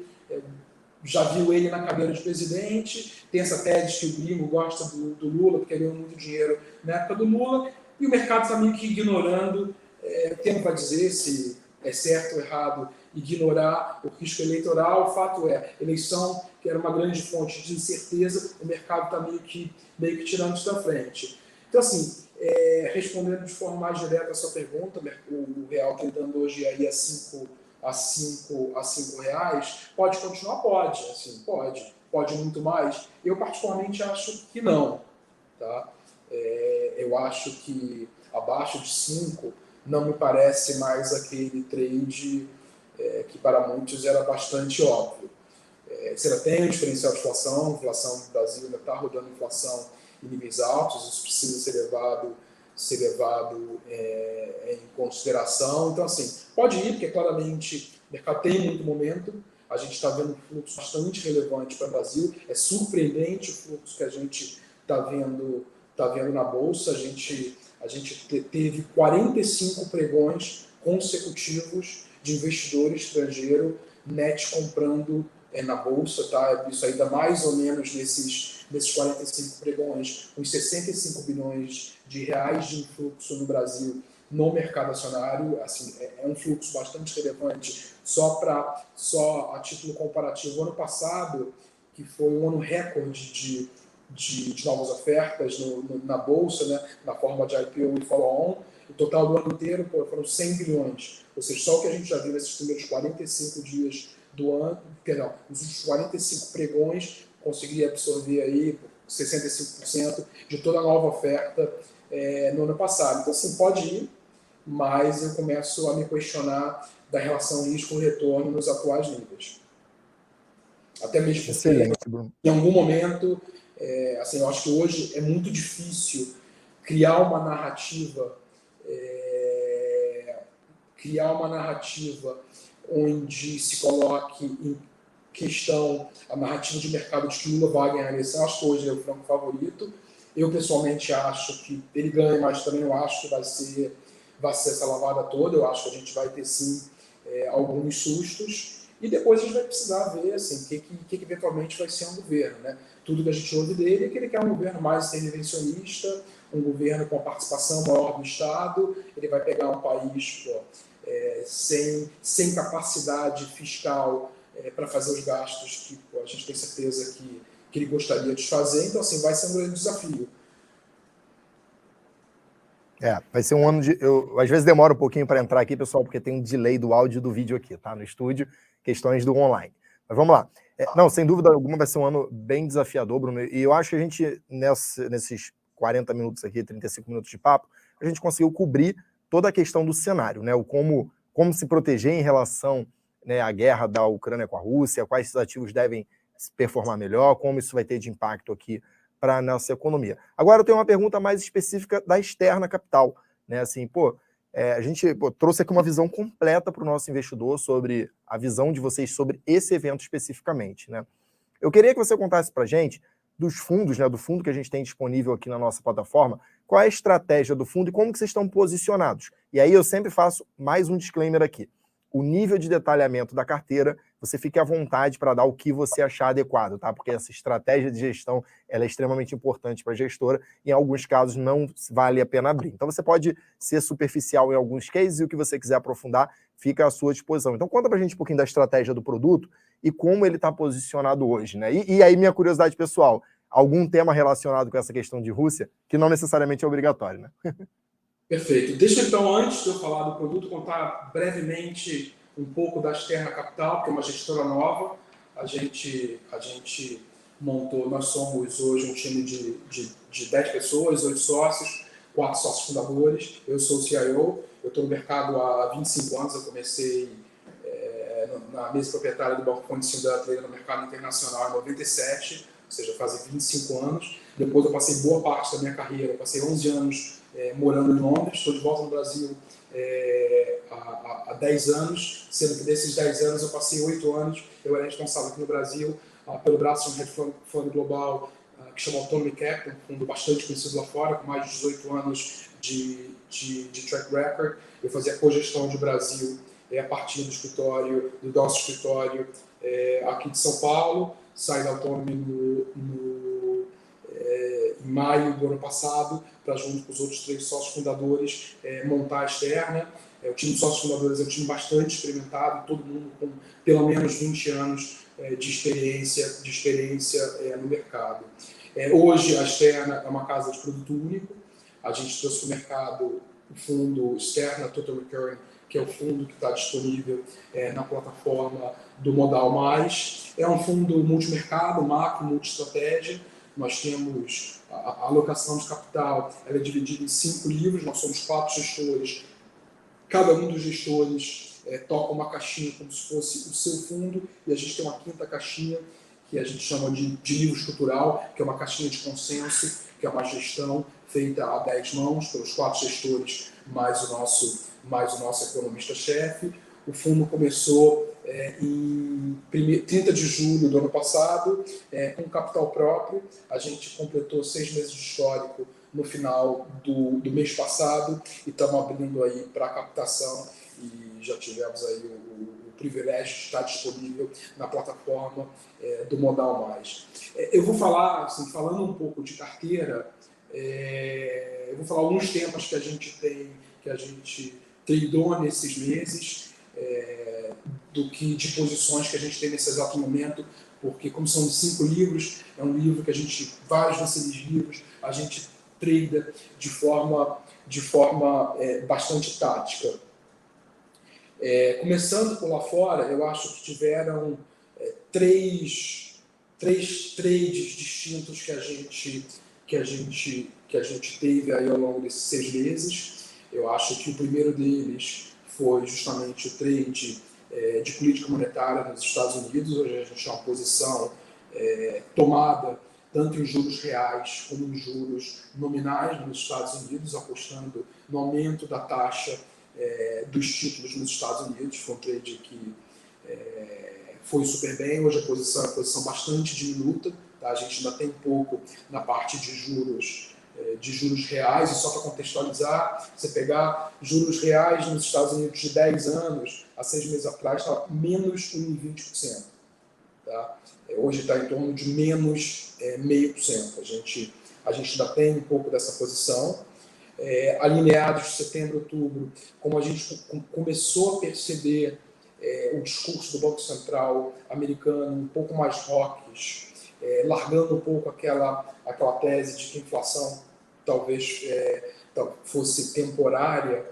ele na cadeira de presidente, tem essa tese que o gringo gosta do Lula, porque ele ganhou muito dinheiro na época do Lula, e o mercado está meio que ignorando, tempo para dizer se é certo ou errado ignorar o risco eleitoral. O fato é, eleição, que era uma grande fonte de incerteza, o mercado está meio que tirando isso da frente. Então, assim, respondendo de forma mais direta a sua pergunta, o real tentando hoje aí a 5 reais, pode continuar? Pode, assim, pode muito mais. Eu particularmente acho que não, tá? Eu acho que abaixo de 5 não me parece mais aquele trade que para muitos era bastante óbvio. Você ainda tem o diferencial de inflação, a inflação no Brasil ainda está rodando inflação em níveis altos, isso precisa ser levado em consideração. Então, assim, pode ir, porque claramente o mercado tem muito momento, a gente está vendo um fluxo bastante relevante para o Brasil, é surpreendente o fluxo que a gente está vendo na Bolsa. A gente teve 45 pregões consecutivos de investidor estrangeiro net comprando na Bolsa, tá? Isso aí dá mais ou menos nesses 45 pregões, uns 65 bilhões de reais de influxo no Brasil no mercado acionário. Assim, é um fluxo bastante relevante. Só a título comparativo, ano passado, que foi um ano recorde de novas ofertas na Bolsa, né, na forma de IPO e follow-on, o total do ano inteiro foram 100 bilhões. Ou seja, só o que a gente já viu nesses primeiros 45 dias do ano, perdão, nos últimos 45 pregões, conseguiria absorver aí 65% de toda a nova oferta no ano passado. Então, assim, pode ir, mas eu começo a me questionar da relação risco-retorno nos atuais níveis. Até mesmo porque, excelente, Bruno, em algum momento, assim, eu acho que hoje é muito difícil criar uma narrativa onde se coloque em questão a narrativa de mercado de que Lula vai ganhar a eleição. Acho que hoje é o franco favorito. Eu, pessoalmente, acho que ele ganha, mas também eu acho que vai ser essa lavada toda. Eu acho que a gente vai ter, sim, alguns sustos. E depois a gente vai precisar ver assim, o que eventualmente vai ser um governo, né? Tudo que a gente ouve dele é que ele quer um governo mais intervencionista, um governo com a participação maior do Estado. Ele vai pegar um país sem capacidade fiscal para fazer os gastos que a gente tem certeza que ele gostaria de fazer. Então, assim, vai ser um grande desafio. Vai ser um ano de... Eu, às vezes demora um pouquinho para entrar aqui, pessoal, porque tem um delay do áudio e do vídeo aqui, tá? No estúdio, questões do online. Mas vamos lá. Não, sem dúvida alguma vai ser um ano bem desafiador, Bruno, e eu acho que a gente, nesses 40 minutos aqui, 35 minutos de papo, a gente conseguiu cobrir toda a questão do cenário, né? Como se proteger em relação, né, à guerra da Ucrânia com a Rússia, quais ativos devem se performar melhor, como isso vai ter de impacto aqui para a nossa economia. Agora eu tenho uma pergunta mais específica da Externa Capital, né? Assim, a gente trouxe aqui uma visão completa para o nosso investidor sobre a visão de vocês sobre esse evento especificamente, né? Eu queria que você contasse para a gente dos fundos, né, do fundo que a gente tem disponível aqui na nossa plataforma, qual é a estratégia do fundo e como que vocês estão posicionados. E aí eu sempre faço mais um disclaimer aqui. O nível de detalhamento da carteira, você fique à vontade para dar o que você achar adequado, tá? Porque essa estratégia de gestão ela é extremamente importante para a gestora e em alguns casos não vale a pena abrir. Então você pode ser superficial em alguns cases e o que você quiser aprofundar fica à sua disposição. Então conta para a gente um pouquinho da estratégia do produto e como ele está posicionado hoje, né? E aí minha curiosidade pessoal, algum tema relacionado com essa questão de Rússia que não necessariamente é obrigatório, né? Perfeito. Deixa então, antes de eu falar do produto, contar brevemente um pouco da Externa Capital, que é uma gestora nova. A gente montou, nós somos hoje um time de 10 pessoas, 8 sócios, 4 sócios fundadores. Eu sou o CIO, eu estou no mercado há 25 anos, eu comecei na mesa proprietária do Banco Condição da Trader no mercado internacional em 97, ou seja, fazem 25 anos. Depois eu passei boa parte da minha carreira, eu passei 11 anos morando em Londres, estou de volta no Brasil há 10 anos, sendo que desses 10 anos eu passei 8 anos, eu era responsável aqui no Brasil pelo braço de um hedge fund global que chama Autonomy Capital, um fundo bastante conhecido lá fora, com mais de 18 anos de track record. Eu fazia cogestão de Brasil a partir do nosso escritório aqui de São Paulo, saí da Autonomy em maio do ano passado, para junto com os outros 3 sócios fundadores montar a Externa. O time de sócios fundadores é um time bastante experimentado, todo mundo com pelo menos 20 anos de experiência no mercado. Hoje a Externa é uma casa de produto único, a gente trouxe para o mercado o fundo Externa Total Return, que é o fundo que está disponível na plataforma do Modal Mais. É um fundo multimercado, macro, multi-estratégia. Nós temos a alocação de capital, ela é dividida em 5 livros, nós somos 4 gestores. Cada um dos gestores toca uma caixinha como se fosse o seu fundo, e a gente tem uma 5ª caixinha, que a gente chama de livro estrutural, que é uma caixinha de consenso, que é uma gestão feita a 10 mãos pelos 4 gestores, mais o nosso economista-chefe. O fundo começou em 30 de julho do ano passado, com capital próprio. A gente completou 6 meses de histórico no final do mês passado e estamos abrindo aí para a captação e já tivemos aí o privilégio de estar disponível na plataforma do Modal Mais. Eu vou falar, assim, falando um pouco de carteira, eu vou falar alguns temas que a gente tradeou nesses meses, de posições que a gente tem nesse exato momento, porque como são 5 livros, é um livro que vários desses livros, a gente trada de forma bastante tática. Começando por lá fora, eu acho que tiveram 3 trades distintos que a gente teve aí ao longo desses 6 meses. Eu acho que o primeiro deles foi justamente o trade de política monetária nos Estados Unidos. Hoje a gente tem uma posição tomada tanto em juros reais como em juros nominais nos Estados Unidos, apostando no aumento da taxa dos títulos nos Estados Unidos. Foi um trade que foi super bem. Hoje a posição é uma posição bastante diminuta, tá? A gente ainda tem um pouco na parte de juros reais, e só para contextualizar, você pegar juros reais nos Estados Unidos de 10 anos, há 6 meses atrás, estava menos 1,20%. Tá? Hoje está em torno de menos 0,5%. A gente ainda tem um pouco dessa posição. Alinhados de setembro, outubro, como a gente começou a perceber o discurso do Banco Central americano um pouco mais hawkish, largando um pouco aquela tese de que a inflação talvez fosse temporária,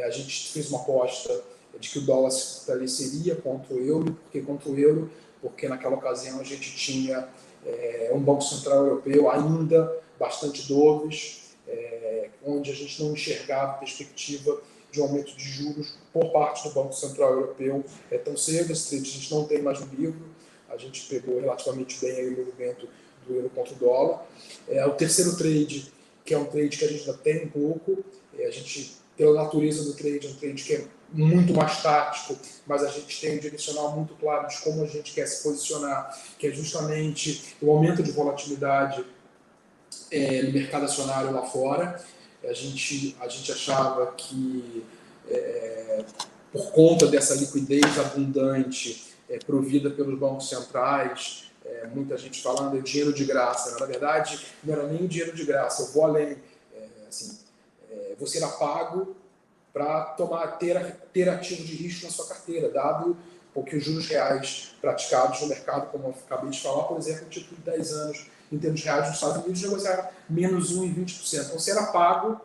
a gente fez uma aposta de que o dólar se fortaleceria contra o euro, porque contra o euro porque naquela ocasião a gente tinha um Banco Central Europeu ainda bastante dovish, onde a gente não enxergava perspectiva de um aumento de juros por parte do Banco Central Europeu tão cedo. Esse trade a gente não tem mais no livro, a gente pegou relativamente bem aí o movimento do euro contra o dólar. O terceiro trade, que é um trade que a gente ainda tem um pouco, a gente, pela natureza do trade, é um trade que é muito mais tático, mas a gente tem um direcional muito claro de como a gente quer se posicionar, que é justamente o aumento de volatilidade no mercado acionário lá fora. A gente achava que, por conta dessa liquidez abundante provida pelos bancos centrais, muita gente falando de dinheiro de graça, na verdade não era nem o dinheiro de graça, eu vou além, você era pago para ter ativo de risco na sua carteira, dado porque os juros reais praticados no mercado, como eu acabei de falar, por exemplo, o título de 10 anos em termos reais nos Estados Unidos negociaram menos 1,20%. Então você era pago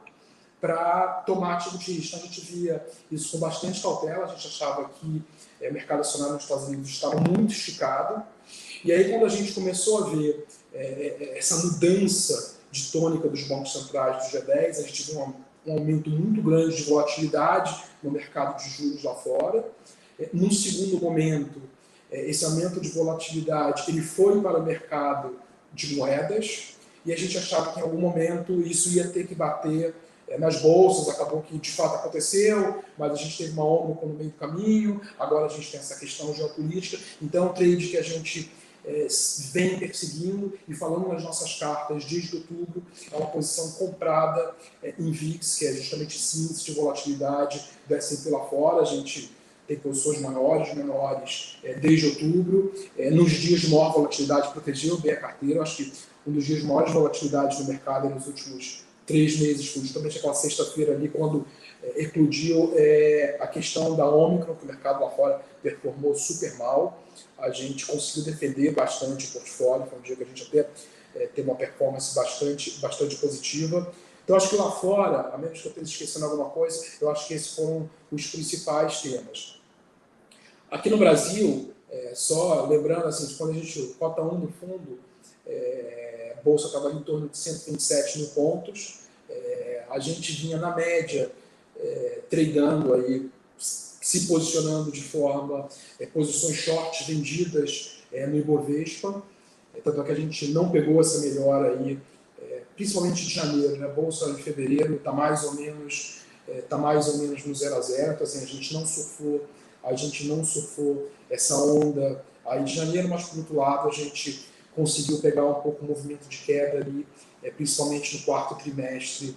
para tomar ativo de risco. Então a gente via isso com bastante cautela, a gente achava que o mercado acionário nos Estados Unidos estava muito esticado. E aí quando a gente começou a ver essa mudança de tônica dos bancos centrais do G10, a gente viu um aumento muito grande de volatilidade no mercado de juros lá fora. Num segundo momento, esse aumento de volatilidade ele foi para o mercado de moedas e a gente achava que em algum momento isso ia ter que bater nas bolsas. Acabou que de fato aconteceu, mas a gente teve uma Ômicron no meio do caminho, agora a gente tem essa questão geopolítica. Então é um trade que a gente vem perseguindo e falando nas nossas cartas desde outubro, é uma posição comprada em VIX, que é justamente esse índice de volatilidade do S&P lá fora. A gente tem posições maiores, menores desde outubro. Nos dias de maior volatilidade protegeu bem a carteira. Eu acho que um dos dias de maior volatilidade no mercado nos últimos 3 meses foi justamente aquela sexta-feira ali, quando eclodiu a questão da Ômicron, que o mercado lá fora performou super mal. A gente conseguiu defender bastante o portfólio, foi um dia que a gente até teve uma performance bastante positiva. Então, acho que lá fora, a menos que eu esteja esquecendo alguma coisa, eu acho que esses foram os principais temas. Aqui no Brasil, só lembrando, assim, quando a gente cota 1 no fundo, a Bolsa estava em torno de 127 mil pontos, a gente vinha na média tradando aí, se posicionando de forma, posições short vendidas no Ibovespa, tanto é que a gente não pegou essa melhora aí, principalmente de janeiro, né? A Bolsa em fevereiro está mais ou menos no 0 a 0, então assim, a gente não surfou essa onda aí de janeiro, mas por outro lado a gente conseguiu pegar um pouco o movimento de queda ali, principalmente no quarto trimestre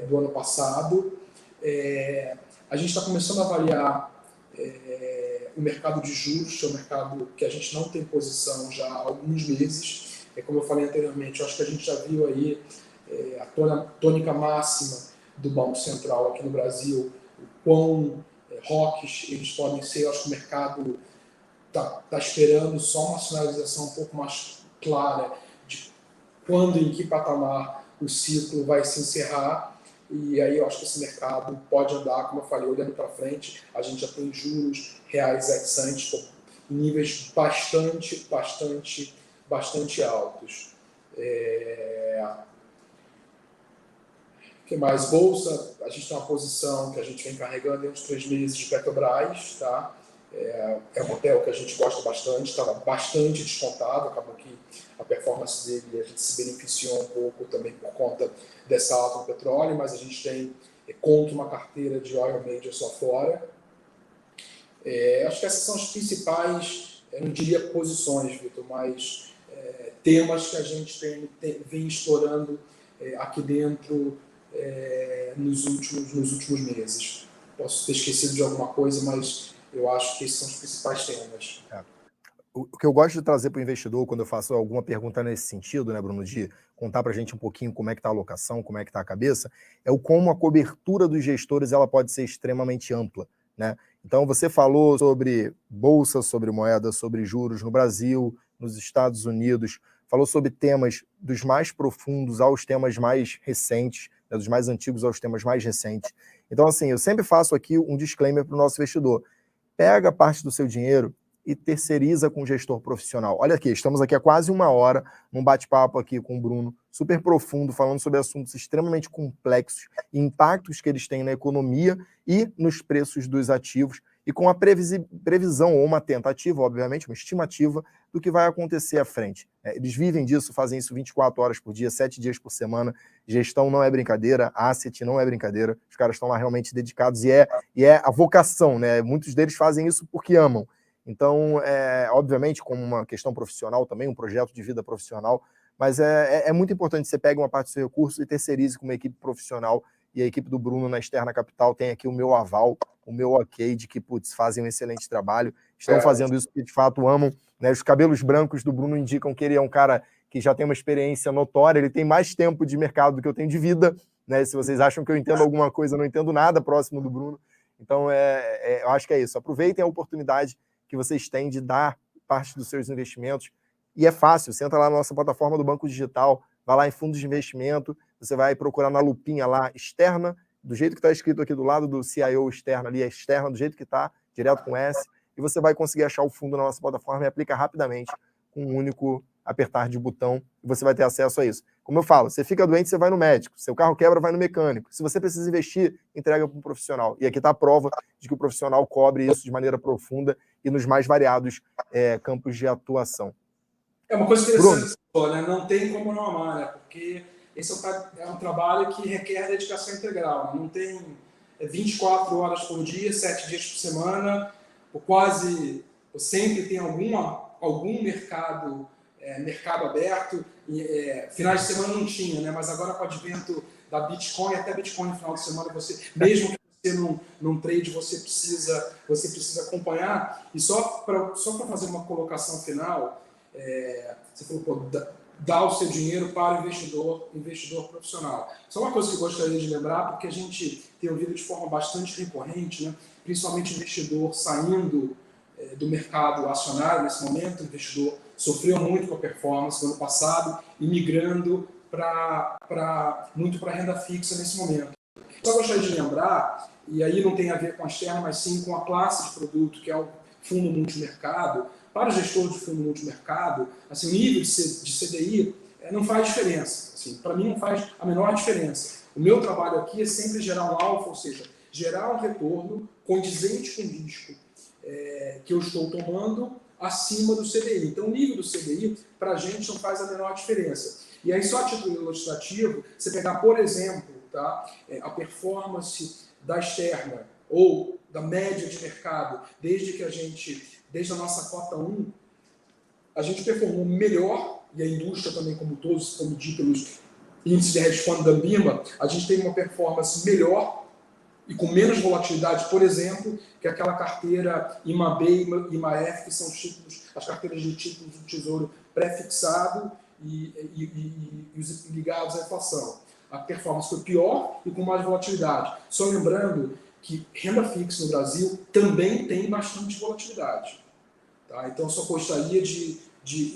do ano passado. A gente está começando a avaliar o mercado de juros, que é um mercado que a gente não tem posição já há alguns meses. Como eu falei anteriormente, eu acho que a gente já viu aí a tônica máxima do Banco Central aqui no Brasil, o quão rocks eles podem ser. Eu acho que o mercado está esperando só uma sinalização um pouco mais clara de quando e em que patamar o ciclo vai se encerrar. E aí eu acho que esse mercado pode andar, como eu falei, olhando para frente. A gente já tem juros reais ex-ante em níveis bastante altos. O que mais? Bolsa, a gente tem uma posição que a gente vem carregando em uns 3 meses de Petrobras, tá? É um papel que a gente gosta bastante, estava bastante descontado, acabou que a performance dele a gente se beneficiou um pouco também por conta dessa alta no petróleo, mas a gente tem contra uma carteira de oil majors lá fora. Acho que essas são as principais, eu não diria posições, Vitor, mas temas que a gente vem explorando aqui dentro nos últimos meses. Posso ter esquecido de alguma coisa, mas eu acho que esses são os principais temas. O que eu gosto de trazer para o investidor, quando eu faço alguma pergunta nesse sentido, né, Bruno, de contar para a gente um pouquinho como é que está a alocação, como é que está a cabeça, é o como a cobertura dos gestores ela pode ser extremamente ampla, né? Então, você falou sobre bolsa, sobre moeda, sobre juros no Brasil, nos Estados Unidos, falou sobre temas dos mais profundos aos temas mais recentes, né, dos mais antigos aos temas mais recentes. Então, assim, eu sempre faço aqui um disclaimer para o nosso investidor. Pega parte do seu dinheiro e terceiriza com o gestor profissional. Olha aqui, estamos aqui há quase 1 hora, num bate-papo aqui com o Bruno, super profundo, falando sobre assuntos extremamente complexos, impactos que eles têm na economia e nos preços dos ativos, e com a previsão, ou uma tentativa, obviamente, uma estimativa, do que vai acontecer à frente. Eles vivem disso, fazem isso 24 horas por dia, 7 dias por semana, gestão não é brincadeira, asset não é brincadeira, os caras estão lá realmente dedicados, e é a vocação, né? Muitos deles fazem isso porque amam. Então, obviamente, como uma questão profissional também, um projeto de vida profissional, mas é muito importante que você pegue uma parte do seu recurso e terceirize com uma equipe profissional, e a equipe do Bruno na Externa Capital tem aqui o meu aval, o meu ok de que, putz, fazem um excelente trabalho, estão fazendo isso porque de fato amam, né? Os cabelos brancos do Bruno indicam que ele é um cara que já tem uma experiência notória, ele tem mais tempo de mercado do que eu tenho de vida, né? Se vocês acham que eu entendo alguma coisa, eu não entendo nada próximo do Bruno. Então, eu acho que é isso. Aproveitem a oportunidade que vocês têm de dar parte dos seus investimentos, e é fácil, você entra lá na nossa plataforma do Banco Digital, vai lá em fundos de investimento, você vai procurar na lupinha lá, externa, do jeito que está escrito aqui do lado do CIO externa, ali é externa, do jeito que está, direto com S, e você vai conseguir achar o fundo na nossa plataforma e aplica rapidamente com um único apertar de botão, e você vai ter acesso a isso. Como eu falo, você fica doente, você vai no médico, seu carro quebra, vai no mecânico. Se você precisa investir, entrega para um profissional. E aqui está a prova de que o profissional cobre isso de maneira profunda e nos mais variados campos de atuação. É uma coisa interessante, né? Não tem como não amar, né? Porque esse é um trabalho que requer dedicação integral. Né? Não tem 24 horas por dia, 7 dias por semana, sempre tem algum mercado aberto. Finais de semana não tinha, né? Mas agora com o advento da Bitcoin, até Bitcoin no final de semana, mesmo que você num trade, você precisa acompanhar. E só para fazer uma colocação final, você falou, pô, dá o seu dinheiro para o investidor profissional. Só uma coisa que eu gostaria de lembrar, porque a gente tem ouvido de forma bastante recorrente, né? Principalmente investidor saindo do mercado acionário nesse momento, o investidor sofreu muito com a performance no ano passado e migrando muito para renda fixa nesse momento. Só gostaria de lembrar, e aí não tem a ver com a externa, mas sim com a classe de produto, que é o fundo multimercado. Para o gestor de fundo multimercado, assim, o nível de CDI não faz diferença. Assim, para mim não faz a menor diferença. O meu trabalho aqui é sempre gerar um alfa, ou seja, gerar um retorno condizente com o risco que eu estou tomando acima do CDI. Então, o nível do CDI, para a gente, não faz a menor diferença. E aí, só a título ilustrativo, você pegar, por exemplo, tá, a performance da externa ou da média de mercado, desde a nossa cota 1, a gente performou melhor, e a indústria também, como todos, como dito pelos índices de hedge fund da BIMA, a gente tem uma performance melhor e com menos volatilidade, por exemplo, que aquela carteira IMAB e IMAF, que são as carteiras de títulos do Tesouro pré-fixado e ligados à inflação. A performance foi pior e com mais volatilidade. Só lembrando que renda fixa no Brasil também tem bastante volatilidade. Tá? Então, só gostaria de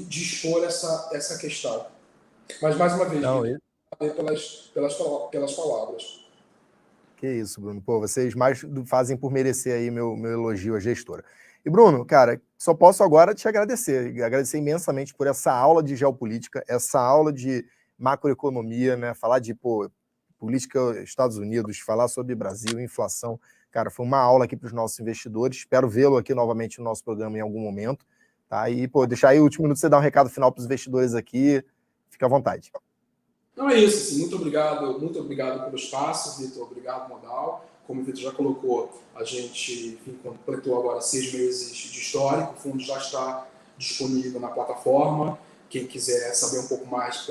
expor essa questão. Mas, mais uma vez, pelas palavras. Que isso, Bruno. Pô, vocês mais fazem por merecer aí meu elogio à gestora. E, Bruno, cara, só posso agora te agradecer imensamente por essa aula de geopolítica, essa aula de macroeconomia, né? Falar de política Estados Unidos, falar sobre Brasil, inflação. Cara, foi uma aula aqui para os nossos investidores. Espero vê-lo aqui novamente no nosso programa em algum momento. Tá? E, deixar aí o último minuto você dar um recado final para os investidores aqui. Fica à vontade. Não, é isso. Assim, muito obrigado pelo espaço, Vitor. Obrigado, Modal. Como o Vitor já colocou, a gente completou agora 6 meses de histórico. O fundo já está disponível na plataforma. Quem quiser saber um pouco mais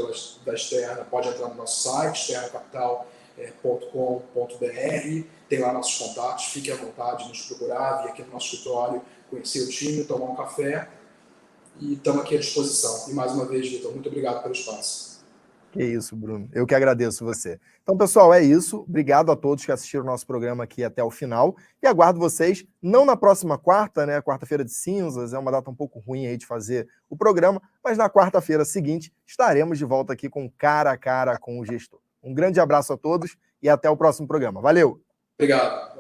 da externa, pode entrar no nosso site, externacapital.com.br. Tem lá nossos contatos. Fique à vontade de nos procurar, vir aqui no nosso escritório, conhecer o time, tomar um café. E estamos aqui à disposição. E mais uma vez, Vitor, muito obrigado pelo espaço. Que isso, Bruno. Eu que agradeço você. Então, pessoal, é isso. Obrigado a todos que assistiram o nosso programa aqui até o final. E aguardo vocês, não na próxima quarta, né? Quarta-feira de cinzas, é uma data um pouco ruim aí de fazer o programa, mas na quarta-feira seguinte estaremos de volta aqui com cara a cara com o gestor. Um grande abraço a todos e até o próximo programa. Valeu! Obrigado.